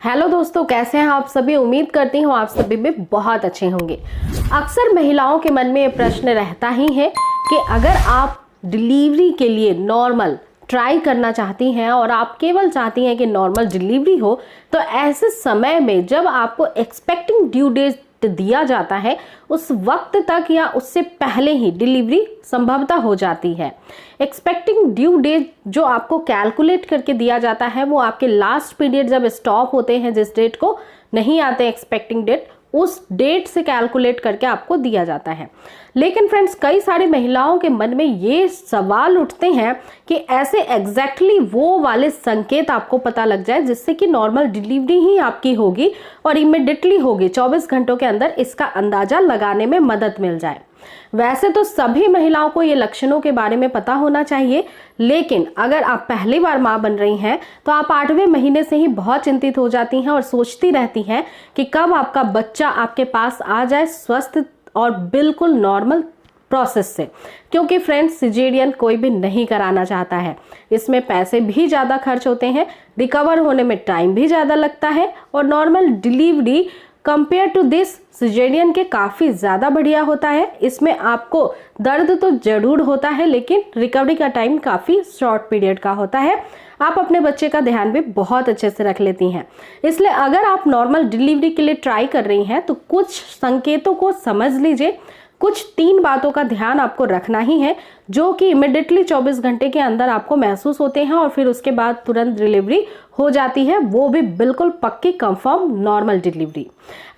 Hello दोस्तों, कैसे हैं आप सभी। उम्मीद करती हूँ आप सभी भी बहुत अच्छे होंगे। अक्सर महिलाओं के मन में ये प्रश्न रहता ही है कि अगर आप डिलीवरी के लिए नॉर्मल ट्राई करना चाहती हैं और आप केवल चाहती हैं कि नॉर्मल डिलीवरी हो, तो ऐसे समय में जब आपको एक्सपेक्टिंग ड्यू डेट दिया जाता है उस वक्त तक या उससे पहले ही डिलीवरी संभवतः हो जाती है। एक्सपेक्टिंग ड्यू डेट जो आपको कैलकुलेट करके दिया जाता है वो आपके लास्ट पीरियड जब स्टॉप होते हैं, जिस डेट को नहीं आते एक्सपेक्टिंग डेट, उस डेट से कैलकुलेट करके आपको दिया जाता है। लेकिन फ्रेंड्स, कई सारी महिलाओं के मन में ये सवाल उठते हैं कि ऐसे एग्जैक्टली वो वाले संकेत आपको पता लग जाए जिससे कि नॉर्मल डिलीवरी ही आपकी होगी और इमिडिएटली होगी, 24 घंटों के अंदर इसका अंदाजा लगाने में मदद मिल जाए। वैसे तो सभी महिलाओं को ये लक्षणों के बारे में पता होना चाहिए, लेकिन अगर आप पहली बार मां बन रही हैं तो आप 8वें महीने से ही बहुत चिंतित हो जाती हैं और सोचती रहती हैं कि कब आपका बच्चा आपके पास आ जाए स्वस्थ और बिल्कुल नॉर्मल प्रोसेस से। क्योंकि फ्रेंड्स, सिजेरियन कोई भी नहीं कराना चाहता है। इसमें पैसे भी ज़्यादा खर्च होते हैं, रिकवर होने में टाइम भी ज़्यादा लगता है और normal delivery compare to this caesarean के काफ़ी ज़्यादा बढ़िया होता है। इसमें आपको दर्द तो जरूर होता है लेकिन रिकवरी का टाइम काफ़ी शॉर्ट पीरियड का होता है। आप अपने बच्चे का ध्यान भी बहुत अच्छे से रख लेती हैं। इसलिए अगर आप नॉर्मल डिलीवरी के लिए ट्राई कर रही हैं तो कुछ संकेतों को समझ लीजिए। कुछ 3 बातों का ध्यान आपको रखना ही है जो कि इमिडिएटली 24 घंटे के अंदर आपको महसूस होते हैं और फिर उसके बाद तुरंत डिलीवरी हो जाती है, वो भी बिल्कुल पक्की कंफर्म नॉर्मल डिलीवरी।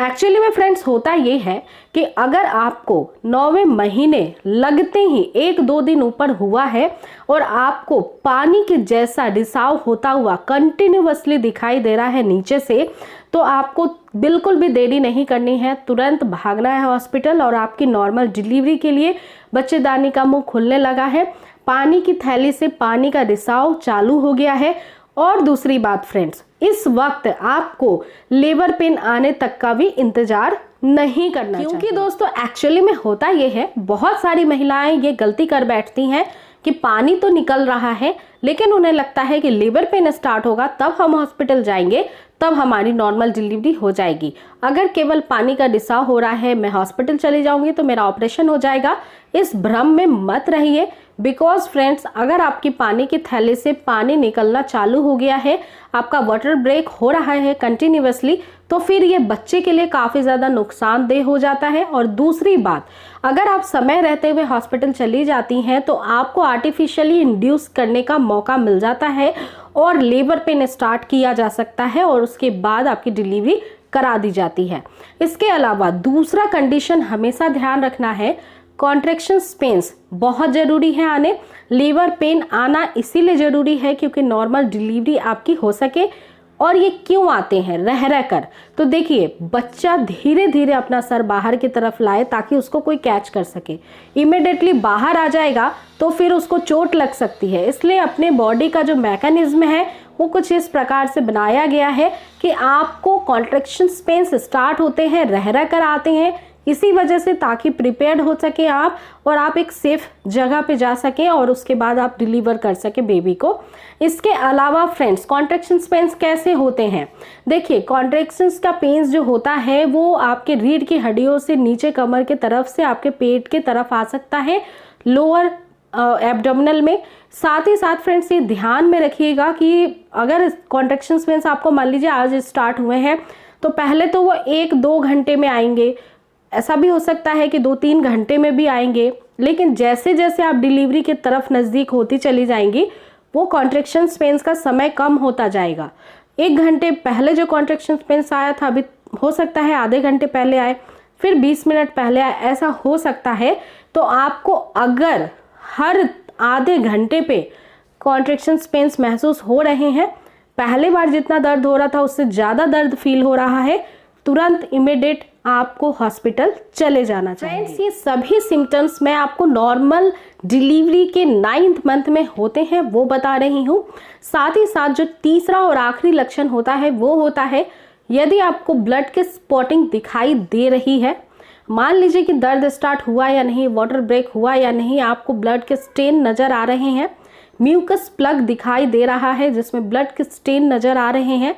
एक्चुअली में फ्रेंड्स, होता ये है कि अगर आपको 9वें महीने लगते ही 1-2 दिन ऊपर हुआ है और आपको पानी के जैसा रिसाव होता हुआ कंटिन्यूअसली दिखाई दे रहा है नीचे से, तो आपको बिल्कुल भी देरी नहीं करनी है, तुरंत भागना है हॉस्पिटल और आपकी नॉर्मल डिलीवरी के लिए बच्चेदानी का मुंह खुलने लगा है, पानी की थैली से पानी का रिसाव चालू हो गया है। और दूसरी बात फ्रेंड्स, इस वक्त आपको लेबर पेन आने तक का भी इंतजार नहीं करना चाहिए। क्योंकि दोस्तों, एक्चुअली में होता ये है, बहुत सारी महिलाएं ये गलती कर बैठती हैं कि पानी तो निकल रहा है लेकिन उन्हें लगता है कि लेबर पेन स्टार्ट होगा तब हम हॉस्पिटल जाएंगे, तब हमारी नॉर्मल डिलीवरी हो जाएगी। अगर केवल पानी का रिसाव हो रहा है, मैं हॉस्पिटल चली जाऊंगी तो मेरा ऑपरेशन हो जाएगा, इस भ्रम में मत रहिए। बिकॉज फ्रेंड्स, अगर आपकी पानी की थैली से पानी निकलना चालू हो गया है, आपका वाटर ब्रेक हो रहा है कंटिन्यूअसली, तो फिर ये बच्चे के लिए काफ़ी ज़्यादा नुकसानदेह हो जाता है। और दूसरी बात, अगर आप समय रहते हुए हॉस्पिटल चली जाती हैं तो आपको आर्टिफिशियली इंड्यूस करने का मौका मिल जाता है और लेबर पेन स्टार्ट किया जा सकता है और उसके बाद आपकी डिलीवरी करा दी जाती है। इसके अलावा दूसरा कंडीशन हमेशा ध्यान रखना है, कॉन्ट्रैक्शंस पेन्स बहुत ज़रूरी है आने। लेबर पेन आना इसीलिए ज़रूरी है क्योंकि नॉर्मल डिलीवरी आपकी हो सके। और ये क्यों आते हैं रह रह कर, तो देखिए, बच्चा धीरे धीरे अपना सर बाहर की तरफ लाए ताकि उसको कोई कैच कर सके। इमिडिएटली बाहर आ जाएगा तो फिर उसको चोट लग सकती है। इसलिए अपने बॉडी का जो मैकेनिज्म है वो कुछ इस प्रकार से बनाया गया है कि आपको कॉन्ट्रैक्शंस पेन्स स्टार्ट होते हैं, रह रह कर आते हैं, इसी वजह से ताकि प्रिपेयर्ड हो सके आप और आप एक सेफ जगह पे जा सके और उसके बाद आप डिलीवर कर सके बेबी को। इसके अलावा फ्रेंड्स, कॉन्ट्रैक्शंस पेन्स कैसे होते हैं, देखिए, कॉन्ट्रैक्शंस का पेन्स जो होता है वो आपके रीढ़ की हड्डियों से नीचे कमर के तरफ से आपके पेट के तरफ आ सकता है, लोअर एब्डोमिनल में। साथ ही साथ फ्रेंड्स, ये ध्यान में रखिएगा कि अगर कॉन्ट्रैक्शंस पेन्स आपको मान लीजिए आज स्टार्ट हुए हैं तो पहले तो वो 1-2 घंटे में आएंगे, ऐसा भी हो सकता है कि 2-3 घंटे में भी आएंगे, लेकिन जैसे जैसे आप डिलीवरी की तरफ नज़दीक होती चली जाएंगी वो कॉन्ट्रैक्शंस पेन्स का समय कम होता जाएगा। 1 घंटे पहले जो कॉन्ट्रैक्शंस पेन्स आया था अभी हो सकता है आधे घंटे पहले आए, फिर 20 मिनट पहले आए, ऐसा हो सकता है। तो आपको अगर हर आधे घंटे पे कॉन्ट्रैक्शंस पेन्स महसूस हो रहे हैं, पहले बार जितना दर्द हो रहा था उससे ज़्यादा दर्द फील हो रहा है, तुरंत इमीडिएट आपको हॉस्पिटल चले जाना चाहिए। फ्रेंड्स, ये सभी सिम्टम्स मैं आपको नॉर्मल डिलीवरी के 9th मंथ में होते हैं वो बता रही हूँ। साथ ही साथ जो तीसरा और आखिरी लक्षण होता है वो होता है यदि आपको ब्लड के स्पॉटिंग दिखाई दे रही है, मान लीजिए कि दर्द स्टार्ट हुआ या नहीं, वाटर ब्रेक हुआ या नहीं, आपको ब्लड के स्टेन नज़र आ रहे हैं, म्यूकस प्लग दिखाई दे रहा है जिसमें ब्लड के स्टेन नज़र आ रहे हैं,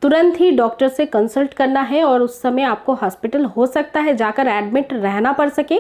तुरंत ही डॉक्टर से कंसल्ट करना है और उस समय आपको हॉस्पिटल हो सकता है जाकर एडमिट रहना पड़ सके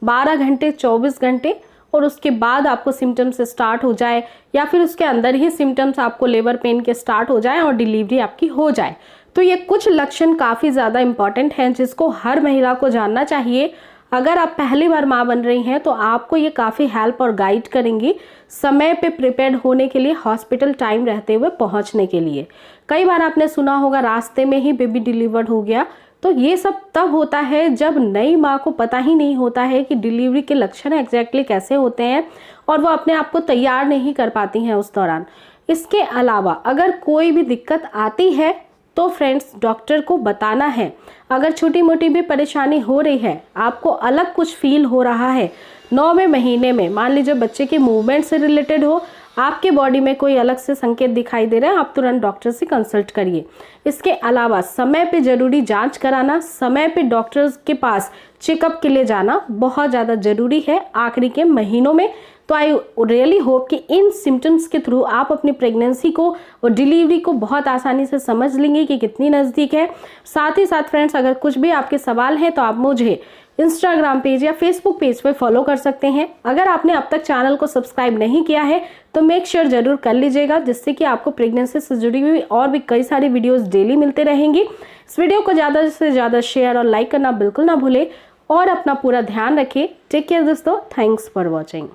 12 घंटे 24 घंटे, और उसके बाद आपको सिम्टम्स स्टार्ट हो जाए या फिर उसके अंदर ही सिम्टम्स आपको लेबर पेन के स्टार्ट हो जाए और डिलीवरी आपकी हो जाए। तो ये कुछ लक्षण काफ़ी ज़्यादा इंपॉर्टेंट हैं जिसको हर महिला को जानना चाहिए। अगर आप पहली बार माँ बन रही हैं तो आपको ये काफ़ी हेल्प और गाइड करेंगी समय पे प्रिपेयर्ड होने के लिए, हॉस्पिटल टाइम रहते हुए पहुँचने के लिए। कई बार आपने सुना होगा रास्ते में ही बेबी डिलीवर्ड हो गया, तो ये सब तब होता है जब नई माँ को पता ही नहीं होता है कि डिलीवरी के लक्षण एग्जैक्टली कैसे होते हैं और वो अपने आप को तैयार नहीं कर पाती हैं उस दौरान। इसके अलावा अगर कोई भी दिक्कत आती है तो फ्रेंड्स डॉक्टर को बताना है। अगर छोटी मोटी भी परेशानी हो रही है, आपको अलग कुछ फील हो रहा है 9वें महीने में, मान लीजिए बच्चे के मूवमेंट से रिलेटेड हो, आपके बॉडी में कोई अलग से संकेत दिखाई दे रहे हैं, आप तुरंत डॉक्टर से कंसल्ट करिए। इसके अलावा समय पे जरूरी जांच कराना, समय पे डॉक्टर्स के पास चेकअप के लिए जाना बहुत ज़्यादा जरूरी है आखिरी के महीनों में। तो आई रियली होप कि इन सिम्टम्स के थ्रू आप अपनी प्रेगनेंसी को और डिलीवरी को बहुत आसानी से समझ लेंगे कि कितनी नज़दीक है। साथ ही साथ फ्रेंड्स, अगर कुछ भी आपके सवाल हैं तो आप मुझे इंस्टाग्राम पेज या फेसबुक पेज पे फॉलो कर सकते हैं। अगर आपने अब तक चैनल को सब्सक्राइब नहीं किया है तो मेक श्योर जरूर कर लीजिएगा, जिससे कि आपको प्रेगनेंसी से जुड़ी हुई और भी कई सारी वीडियोस डेली मिलते रहेंगी। इस वीडियो को ज़्यादा से ज़्यादा शेयर और लाइक करना बिल्कुल ना भूले और अपना पूरा ध्यान रखिए। टेक केयर दोस्तों, थैंक्स फॉर वॉचिंग।